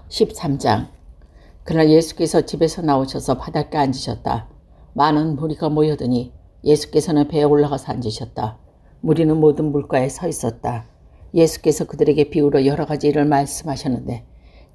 13장. 그날 예수께서 집에서 나오셔서 바닷가에 앉으셨다. 많은 무리가 모여드니 예수께서는 배에 올라가서 앉으셨다. 무리는 모든 물가에 서 있었다. 예수께서 그들에게 비유로 여러 가지 일을 말씀하셨는데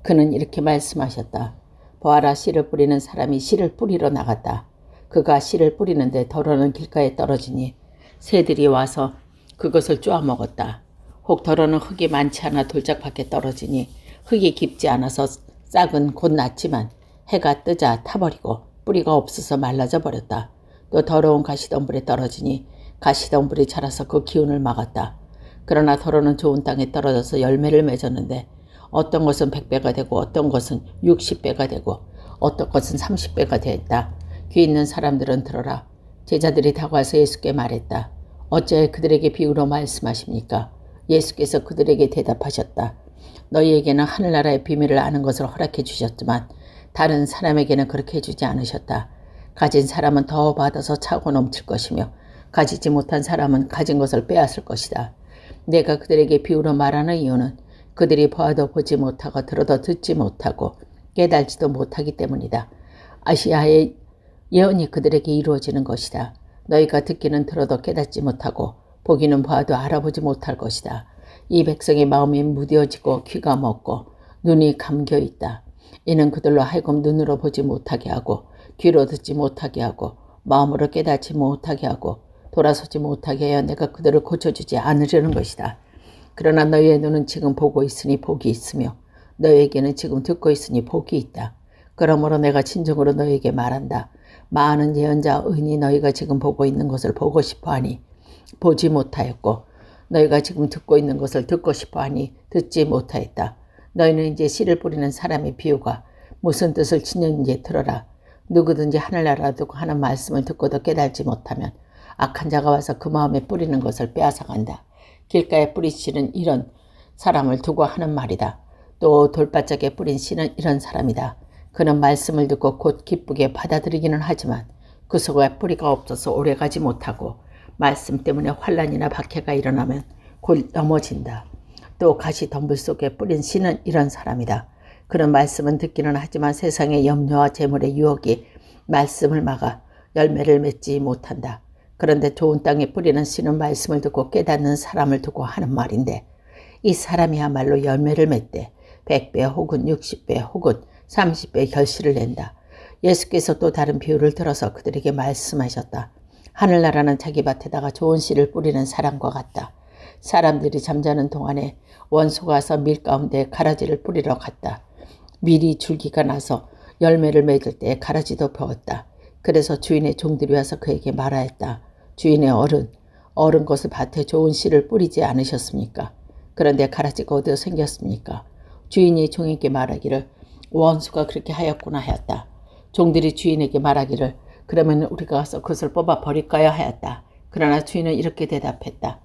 그는 이렇게 말씀하셨다. 보아라, 씨를 뿌리는 사람이 씨를 뿌리러 나갔다. 그가 씨를 뿌리는데 더러는 길가에 떨어지니 새들이 와서 그것을 쪼아먹었다. 혹 더러는 흙이 많지 않아 돌짝 밖에 떨어지니 흙이 깊지 않아서 싹은 곧 났지만 해가 뜨자 타버리고 뿌리가 없어서 말라져 버렸다. 또 더러운 가시덤불에 떨어지니 가시덤불이 자라서 그 기운을 막았다. 그러나 더러는 좋은 땅에 떨어져서 열매를 맺었는데 어떤 것은 100배가 되고 어떤 것은 60배가 되고 어떤 것은 30배가 되었다. 귀 있는 사람들은 들어라. 제자들이 다가와서 예수께 말했다. 어찌하여 그들에게 비유로 말씀하십니까? 예수께서 그들에게 대답하셨다. 너희에게는 하늘나라의 비밀을 아는 것을 허락해 주셨지만 다른 사람에게는 그렇게 해주지 않으셨다. 가진 사람은 더 받아서 차고 넘칠 것이며 가지지 못한 사람은 가진 것을 빼앗을 것이다. 내가 그들에게 비유로 말하는 이유는 그들이 보아도 보지 못하고 들어도 듣지 못하고 깨달지도 못하기 때문이다. 아시아의 예언이 그들에게 이루어지는 것이다. 너희가 듣기는 들어도 깨닫지 못하고 보기는 봐도 알아보지 못할 것이다. 이 백성의 마음이 무뎌지고 귀가 먹고 눈이 감겨 있다. 이는 그들로 하여금 눈으로 보지 못하게 하고 귀로 듣지 못하게 하고 마음으로 깨닫지 못하게 하고 돌아서지 못하게 하여 내가 그들을 고쳐주지 않으려는 것이다. 그러나 너희의 눈은 지금 보고 있으니 복이 있으며 너희에게는 지금 듣고 있으니 복이 있다. 그러므로 내가 진정으로 너희에게 말한다. 많은 예언자 의인이 너희가 지금 보고 있는 것을 보고 싶어하니 보지 못하였고 너희가 지금 듣고 있는 것을 듣고 싶어하니 듣지 못하였다. 너희는 이제 씨를 뿌리는 사람의 비유가 무슨 뜻을 지녔는지 들어라. 누구든지 하늘나라 두고 하는 말씀을 듣고도 깨달지 못하면 악한 자가 와서 그 마음에 뿌리는 것을 빼앗아간다. 길가에 뿌리치는 이런 사람을 두고 하는 말이다. 또 돌바짝에 뿌린 씨는 이런 사람이다. 그는 말씀을 듣고 곧 기쁘게 받아들이기는 하지만 그 속에 뿌리가 없어서 오래가지 못하고 말씀 때문에 환난이나 박해가 일어나면 곧 넘어진다. 또 가시덤불 속에 뿌린 씨는 이런 사람이다. 그런 말씀은 듣기는 하지만 세상의 염려와 재물의 유혹이 말씀을 막아 열매를 맺지 못한다. 그런데 좋은 땅에 뿌리는 씨는 말씀을 듣고 깨닫는 사람을 두고 하는 말인데 이 사람이야말로 열매를 맺되 100배 혹은 60배 혹은 30배 결실을 낸다. 예수께서 또 다른 비유를 들어서 그들에게 말씀하셨다. 하늘나라는 자기 밭에다가 좋은 씨를 뿌리는 사람과 같다. 사람들이 잠자는 동안에 원소가 와서 밀 가운데 가라지를 뿌리러 갔다. 밀이 줄기가 나서 열매를 맺을 때 가라지도 펴었다. 그래서 주인의 종들이 와서 그에게 말하였다. 주인의 어른 것을 밭에 좋은 씨를 뿌리지 않으셨습니까? 그런데 가라지가 어디서 생겼습니까? 주인이 종에게 말하기를 원수가 그렇게 하였구나 하였다. 종들이 주인에게 말하기를 그러면 우리가 가서 그것을 뽑아 버릴까요 하였다. 그러나 주인은 이렇게 대답했다.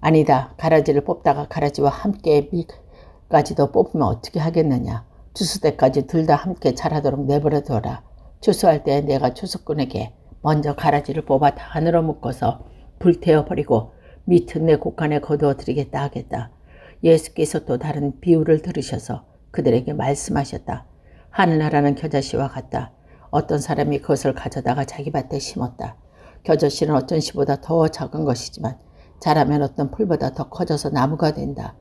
아니다. 가라지를 뽑다가 가라지와 함께 밀까지도 뽑으면 어떻게 하겠느냐. 추수 때까지 둘 다 함께 자라도록 내버려 둬라. 추수할 때 내가 추수꾼에게 먼저 가라지를 뽑아 단으로 묶어서 불태워 버리고 밑은 내 곡간에 거두어 드리겠다 하겠다. 예수께서 또 다른 비유를 들으셔서 그들에게 말씀하셨다. 하늘나라는 겨자씨와 같다. 어떤 사람이 그것을 가져다가 자기 밭에 심었다. 겨자씨는 어떤 씨보다 더 작은 것이지만 자라면 어떤 풀보다 더 커져서 나무가 된다.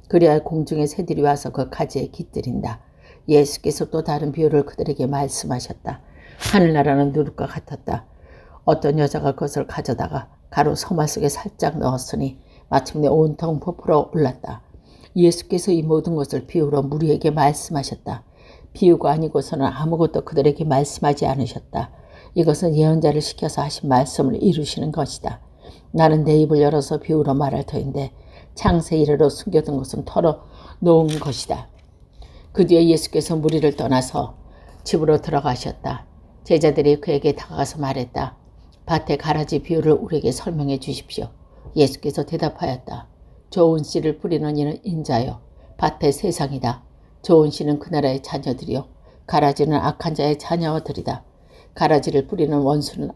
그리하여 공중의 새들이 와서 그 가지에 깃들인다. 예수께서 또 다른 비유를 그들에게 말씀하셨다. 하늘나라는 누룩과 같았다. 어떤 여자가 그것을 가져다가 가루 소마 속에 살짝 넣었으니 마침내 온통 부풀어 올랐다. 예수께서 이 모든 것을 비유로 무리에게 말씀하셨다. 비유가 아니고서는 아무것도 그들에게 말씀하지 않으셨다. 이것은 예언자를 시켜서 하신 말씀을 이루시는 것이다. 나는 내 입을 열어서 비유로 말할 터인데 창세 이래로 숨겨둔 것은 털어놓은 것이다. 그 뒤에 예수께서 무리를 떠나서 집으로 들어가셨다. 제자들이 그에게 다가가서 말했다. 밭의 가라지 비유를 우리에게 설명해 주십시오. 예수께서 대답하였다. 좋은 씨를 뿌리는 이는 인자요 밭의 세상이다. 좋은 씨는 그 나라의 자녀들이요 가라지는 악한 자의 자녀들이다. 가라지를 뿌리는 원수는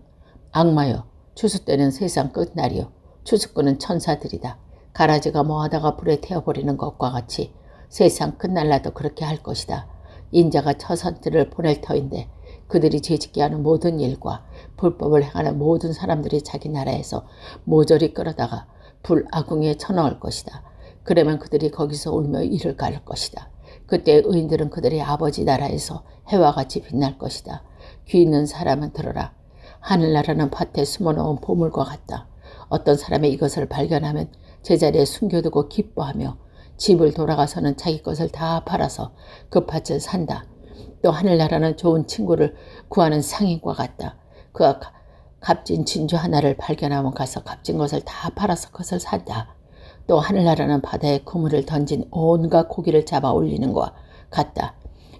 악마요 추수 때는 세상 끝날이요 추수꾼은 천사들이다. 가라지가 모아다가 불에 태워버리는 것과 같이 세상 끝날라도 그렇게 할 것이다. 인자가 처선들을 보낼 터인데 그들이 죄짓게 하는 모든 일과 불법을 행하는 모든 사람들이 자기 나라에서 모조리 끌어다가 불아궁에 쳐넣을 것이다. 그러면 그들이 거기서 울며 이를 가를 것이다. 그때 의인들은 그들의 아버지 나라에서 해와 같이 빛날 것이다. 귀 있는 사람은 들어라. 하늘나라는 밭에 숨어놓은 보물과 같다. 어떤 사람이 이것을 발견하면 제자리에 숨겨두고 기뻐하며 집을 돌아가서는 자기 것을 다 팔아서 그 밭을 산다. 또 하늘나라는 좋은 친구를 구하는 상인과 같다. 그가 값진 진주 하나를 발견하면 가서 값진 것을 다 팔아서 그것을 산다. 또 하늘나라는 바다에 그물을 던진 온갖 고기를 잡아 올리는 것과 같다.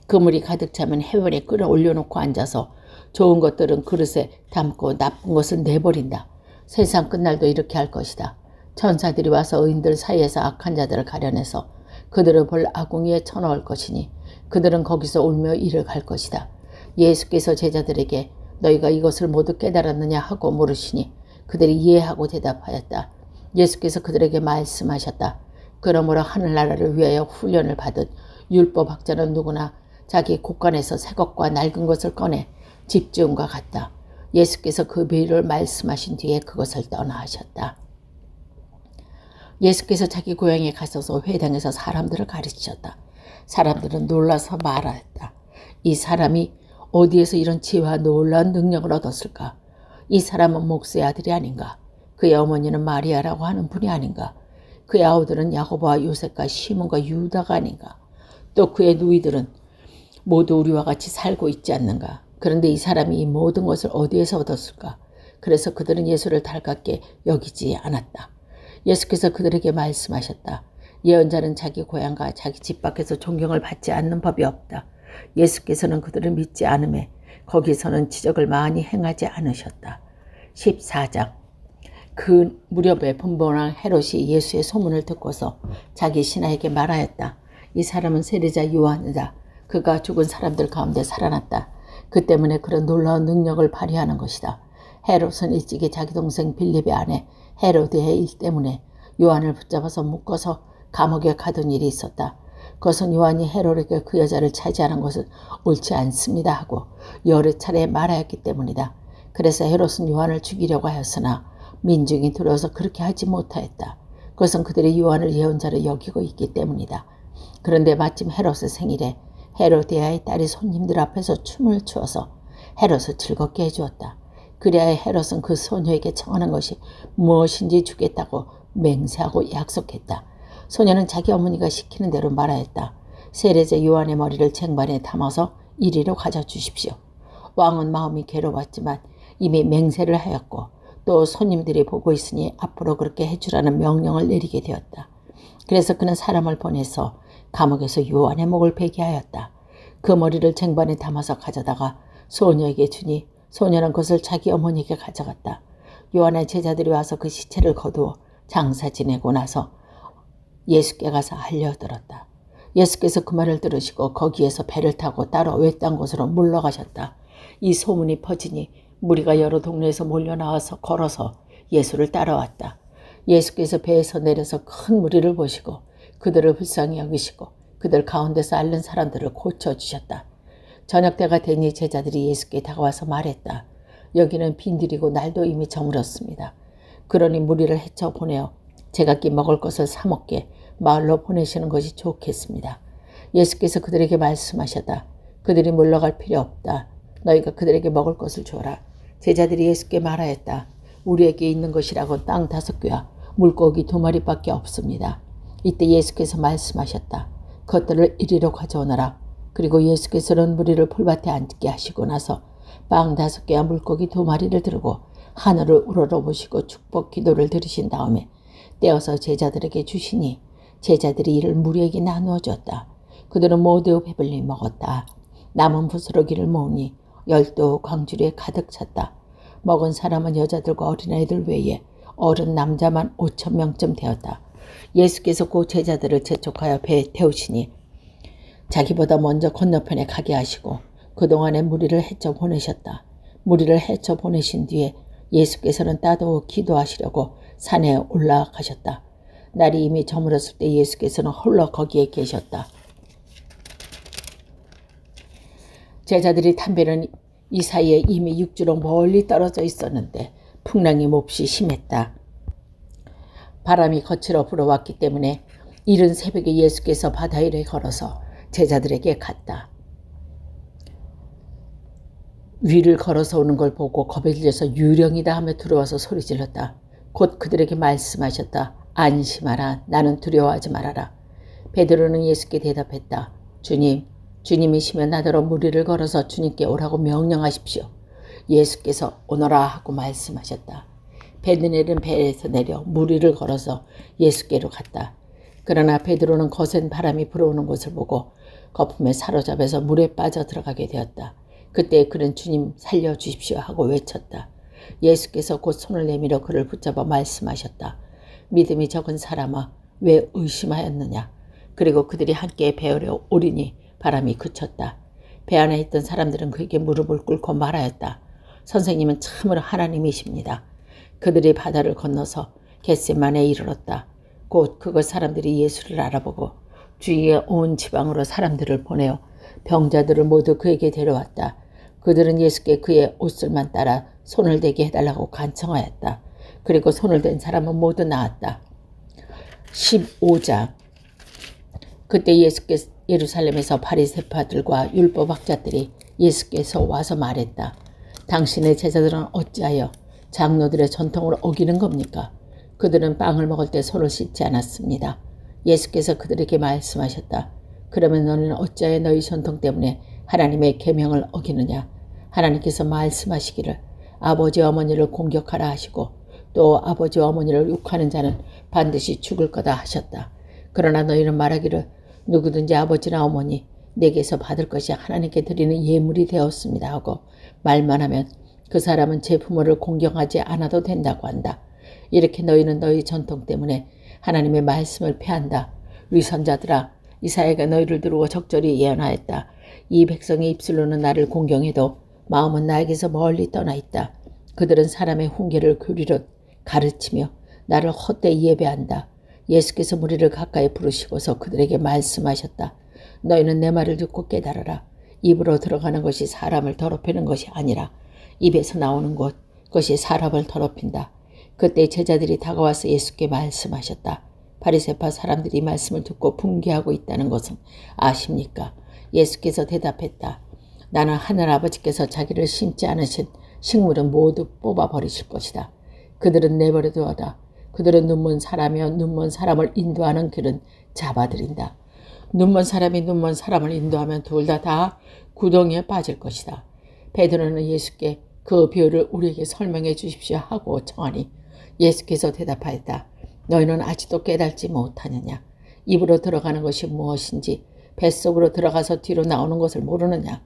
그물이 가득 차면 해변에 끌어올려놓고 앉아서 좋은 것들은 그릇에 담고 나쁜 것은 내버린다. 세상 끝날도 이렇게 할 것이다. 천사들이 와서 의인들 사이에서 악한 자들을 가려내서 그들을 불아궁에 쳐넣을 것이니 그들은 거기서 울며 이를 갈 것이다. 예수께서 제자들에게 너희가 이것을 모두 깨달았느냐 하고 물으시니 그들이 이해하고 대답하였다. 예수께서 그들에게 말씀하셨다. 그러므로 하늘나라를 위하여 훈련을 받은 율법학자는 누구나 자기 곳간에서 새 것과 낡은 것을 꺼내 집지음과 같다. 예수께서 그 비유를 말씀하신 뒤에 그것을 떠나하셨다. 예수께서 자기 고향에 가셔서 회당에서 사람들을 가르치셨다. 사람들은 놀라서 말하였다. 이 사람이 어디에서 이런 지혜와 놀라운 능력을 얻었을까? 이 사람은 목수의 아들이 아닌가? 그의 어머니는 마리아라고 하는 분이 아닌가? 그의 아우들은 야고보와 요셉과 시몬과 유다가 아닌가? 또 그의 누이들은 모두 우리와 같이 살고 있지 않는가? 그런데 이 사람이 이 모든 것을 어디에서 얻었을까? 그래서 그들은 예수를 달갑게 여기지 않았다. 예수께서 그들에게 말씀하셨다. 예언자는 자기 고향과 자기 집 밖에서 존경을 받지 않는 법이 없다. 예수께서는 그들을 믿지 않음에 거기서는 지적을 많이 행하지 않으셨다. 14장. 그 무렵에 분봉왕 헤롯이 예수의 소문을 듣고서 자기 신하에게 말하였다. 이 사람은 세례자 요한이다. 그가 죽은 사람들 가운데 살아났다. 그 때문에 그런 놀라운 능력을 발휘하는 것이다. 헤롯은 일찍이 자기 동생 빌립의 아내 헤로드의 일 때문에 요한을 붙잡아서 묶어서 감옥에 가둔 일이 있었다. 그것은 요한이 헤롯에게 그 여자를 차지하는 것은 옳지 않습니다 하고 여러 차례 말하였기 때문이다. 그래서 헤롯은 요한을 죽이려고 하였으나 민중이 두려워서 그렇게 하지 못하였다. 그것은 그들이 요한을 예언자로 여기고 있기 때문이다. 그런데 마침 헤롯의 생일에 헤로디아의 딸이 손님들 앞에서 춤을 추어서 헤롯을 즐겁게 해주었다. 그래야 헤롯은 그 소녀에게 청하는 것이 무엇인지 주겠다고 맹세하고 약속했다. 소녀는 자기 어머니가 시키는 대로 말하였다. 세례자 요한의 머리를 쟁반에 담아서 이리로 가져주십시오. 왕은 마음이 괴로웠지만 이미 맹세를 하였고 또 손님들이 보고 있으니 앞으로 그렇게 해주라는 명령을 내리게 되었다. 그래서 그는 사람을 보내서 감옥에서 요한의 목을 베게 하였다. 그 머리를 쟁반에 담아서 가져다가 소녀에게 주니 소녀는 그것을 자기 어머니에게 가져갔다. 요한의 제자들이 와서 그 시체를 거두어 장사 지내고 나서 예수께 가서 알려들었다. 예수께서 그 말을 들으시고 거기에서 배를 타고 따로 외딴 곳으로 물러가셨다. 이 소문이 퍼지니 무리가 여러 동네에서 몰려나와서 걸어서 예수를 따라왔다. 예수께서 배에서 내려서 큰 무리를 보시고 그들을 불쌍히 여기시고 그들 가운데서 앓는 사람들을 고쳐주셨다. 저녁 때가 되니 제자들이 예수께 다가와서 말했다. 여기는 빈들이고 날도 이미 저물었습니다. 그러니 무리를 헤쳐 보내어 제각기 먹을 것을 사 먹게 마을로 보내시는 것이 좋겠습니다. 예수께서 그들에게 말씀하셨다. 그들이 물러갈 필요 없다. 너희가 그들에게 먹을 것을 주어라. 제자들이 예수께 말하였다. 우리에게 있는 것이라고 땅 5개와 물고기 2마리밖에 없습니다. 이때 예수께서 말씀하셨다. 그것들을 이리로 가져오너라. 그리고 예수께서는 무리를 풀밭에 앉게 하시고 나서 빵 5개와 물고기 2마리를 들고 하늘을 우러러보시고 축복 기도를 드리신 다음에 떼어서 제자들에게 주시니 제자들이 이를 무리에게 나누어 줬다. 그들은 모두 배불리 먹었다. 남은 부스러기를 모으니 12광주리에 가득 찼다. 먹은 사람은 여자들과 어린아이들 외에 어른 남자만 5,000명쯤 되었다. 예수께서 그 제자들을 재촉하여 배에 태우시니 자기보다 먼저 건너편에 가게 하시고 그동안에 무리를 헤쳐 보내셨다. 무리를 헤쳐 보내신 뒤에 예수께서는 따로 기도하시려고 산에 올라가셨다. 날이 이미 저물었을 때 예수께서는 홀로 거기에 계셨다. 제자들이 탐배는 이 사이에 이미 육지로 멀리 떨어져 있었는데 풍랑이 몹시 심했다. 바람이 거칠어 불어왔기 때문에 이른 새벽에 예수께서 바다 위를 걸어서 제자들에게 갔다. 위를 걸어서 오는 걸 보고 겁에 질려서 유령이다 하며 들어와서 소리질렀다. 곧 그들에게 말씀하셨다. 안심하라. 나는 두려워하지 말아라. 베드로는 예수께 대답했다. 주님, 주님이시면 나더러 무리를 걸어서 주님께 오라고 명령하십시오. 예수께서 오너라 하고 말씀하셨다. 베드로는 배에서 내려 무리를 걸어서 예수께로 갔다. 그러나 베드로는 거센 바람이 불어오는 것을 보고 거품에 사로잡혀서 물에 빠져 들어가게 되었다. 그때 그는 주님 살려주십시오 하고 외쳤다. 예수께서 곧 손을 내밀어 그를 붙잡아 말씀하셨다. 믿음이 적은 사람아, 왜 의심하였느냐. 그리고 그들이 함께 배으려 오리니 바람이 그쳤다. 배 안에 있던 사람들은 그에게 무릎을 꿇고 말하였다. 선생님은 참으로 하나님이십니다. 그들이 바다를 건너서 겟세마네에 이르렀다. 곧 그곳 사람들이 예수를 알아보고 주위에 온 지방으로 사람들을 보내어 병자들을 모두 그에게 데려왔다. 그들은 예수께 그의 옷을만 따라 손을 대게 해달라고 간청하였다. 그리고 손을 댄 사람은 모두 나았다. 15장. 그때 예수께서 예루살렘에서 바리새파들과 율법학자들이 예수께서 와서 말했다. 당신의 제자들은 어찌하여 장로들의 전통을 어기는 겁니까? 그들은 빵을 먹을 때 손을 씻지 않았습니다. 예수께서 그들에게 말씀하셨다. 그러면 너는 어찌하여 너희 전통 때문에 하나님의 계명을 어기느냐. 하나님께서 말씀하시기를 아버지와 어머니를 공격하라 하시고 또 아버지와 어머니를 욕하는 자는 반드시 죽을 거다 하셨다. 그러나 너희는 말하기를 누구든지 아버지나 어머니 내게서 받을 것이 하나님께 드리는 예물이 되었습니다 하고 말만 하면 그 사람은 제 부모를 공경하지 않아도 된다고 한다. 이렇게 너희는 너희 전통 때문에 하나님의 말씀을 폐한다. 위선자들아, 이사야가 너희를 두르고 적절히 예언하였다. 이 백성의 입술로는 나를 공경해도 마음은 나에게서 멀리 떠나 있다. 그들은 사람의 훈계를 교리로 가르치며 나를 헛되이 예배한다. 예수께서 무리를 가까이 부르시고서 그들에게 말씀하셨다. 너희는 내 말을 듣고 깨달아라. 입으로 들어가는 것이 사람을 더럽히는 것이 아니라 입에서 나오는 것, 그것이 사람을 더럽힌다. 그때 제자들이 다가와서 예수께 말씀하셨다. 바리새파 사람들이 말씀을 듣고 분개하고 있다는 것은 아십니까? 예수께서 대답했다. 나는 하늘아버지께서 자기를 심지 않으신 식물은 모두 뽑아버리실 것이다. 그들은 내버려두어다. 그들은 눈먼 사람이여 눈먼 사람을 인도하는 길은 잡아들인다. 눈먼 사람이 눈먼 사람을 인도하면 둘 다 구덩이에 빠질 것이다. 베드로는 예수께 그 비유를 우리에게 설명해 주십시오 하고 청하니 예수께서 대답하였다. 너희는 아직도 깨닫지 못하느냐. 입으로 들어가는 것이 무엇인지 뱃속으로 들어가서 뒤로 나오는 것을 모르느냐.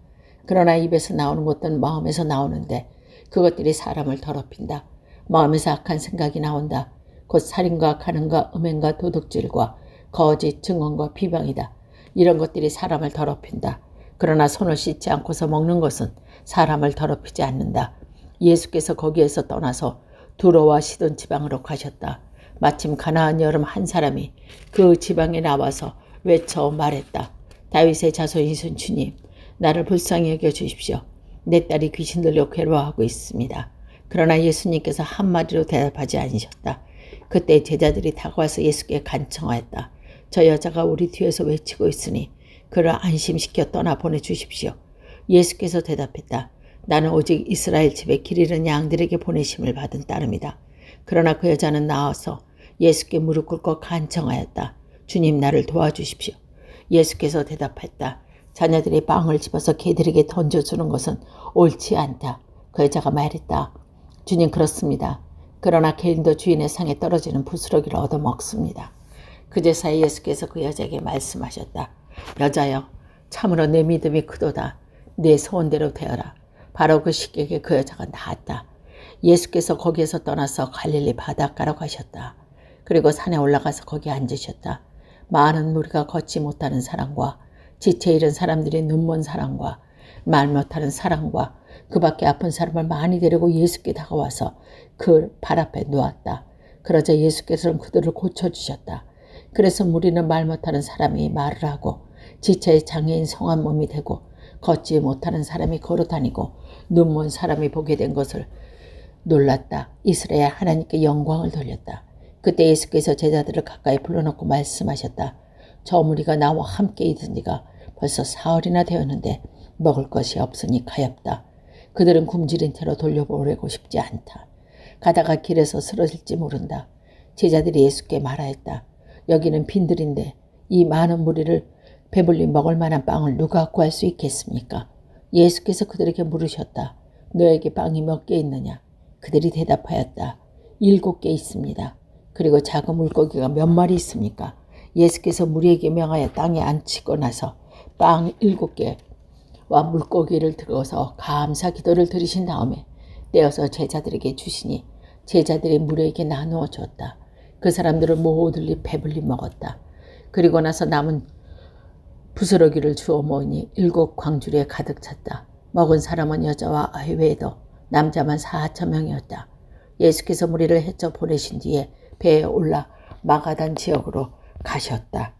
그러나 입에서 나오는 것들은 마음에서 나오는데 그것들이 사람을 더럽힌다. 마음에서 악한 생각이 나온다. 곧 살인과 간음과 음행과 도둑질과 거짓 증언과 비방이다. 이런 것들이 사람을 더럽힌다. 그러나 손을 씻지 않고서 먹는 것은 사람을 더럽히지 않는다. 예수께서 거기에서 떠나서 두로와 시돈 지방으로 가셨다. 마침 가나안 여름 한 사람이 그 지방에 나와서 외쳐 말했다. 다윗의 자손이신 주님, 나를 불쌍히 여겨 주십시오. 내 딸이 귀신 들려 괴로워하고 있습니다. 그러나 예수님께서 한마디로 대답하지 않으셨다. 그때 제자들이 다가와서 예수께 간청하였다. 저 여자가 우리 뒤에서 외치고 있으니 그를 안심시켜 떠나 보내주십시오. 예수께서 대답했다. 나는 오직 이스라엘 집에 길 잃은 양들에게 보내심을 받은 따름이다. 그러나 그 여자는 나와서 예수께 무릎 꿇고 간청하였다. 주님, 나를 도와주십시오. 예수께서 대답했다. 자녀들이 빵을 집어서 개들에게 던져주는 것은 옳지 않다. 그 여자가 말했다. 주님, 그렇습니다. 그러나 개인도 주인의 상에 떨어지는 부스러기를 얻어먹습니다. 그제서야 예수께서 그 여자에게 말씀하셨다. 여자여, 참으로 내 믿음이 크도다. 내 소원대로 되어라. 바로 그 시격에 그 여자가 나았다. 예수께서 거기에서 떠나서 갈릴리 바닷가로 가셨다. 그리고 산에 올라가서 거기 앉으셨다. 많은 무리가 걷지 못하는 사람과 지체 잃은 사람들이 눈먼 사람과 말 못하는 사람과 그 밖에 아픈 사람을 많이 데리고 예수께 다가와서 그 발 앞에 놓았다. 그러자 예수께서는 그들을 고쳐주셨다. 그래서 무리는 말 못하는 사람이 말을 하고 지체의 장애인 성한 몸이 되고 걷지 못하는 사람이 걸어다니고 눈먼 사람이 보게 된 것을 놀랐다. 이스라엘 하나님께 영광을 돌렸다. 그때 예수께서 제자들을 가까이 불러놓고 말씀하셨다. 저 무리가 나와 함께 있은 지가 벌써 사흘이나 되었는데 먹을 것이 없으니 가엾다. 그들은 굶주린 채로 돌려보내고 싶지 않다. 가다가 길에서 쓰러질지 모른다. 제자들이 예수께 말하였다. 여기는 빈들인데 이 많은 무리를 배불리 먹을 만한 빵을 누가 구할 수 있겠습니까? 예수께서 그들에게 물으셨다. 너에게 빵이 몇 개 있느냐? 그들이 대답하였다. 7개 있습니다. 그리고 작은 물고기가 몇 마리 있습니까? 예수께서 무리에게 명하여 땅에 앉히고 나서 빵 7개와 물고기를 들어서 감사 기도를 드리신 다음에 떼어서 제자들에게 주시니 제자들이 무리에게 나누어 줬다. 그 사람들은 모두들이 배불리 먹었다. 그리고 나서 남은 부스러기를 주워 모으니 7광주리에 가득 찼다. 먹은 사람은 여자와 아이 외에도 남자만 4,000명이었다. 예수께서 무리를 헤쳐 보내신 뒤에 배에 올라 마가단 지역으로 가셨다.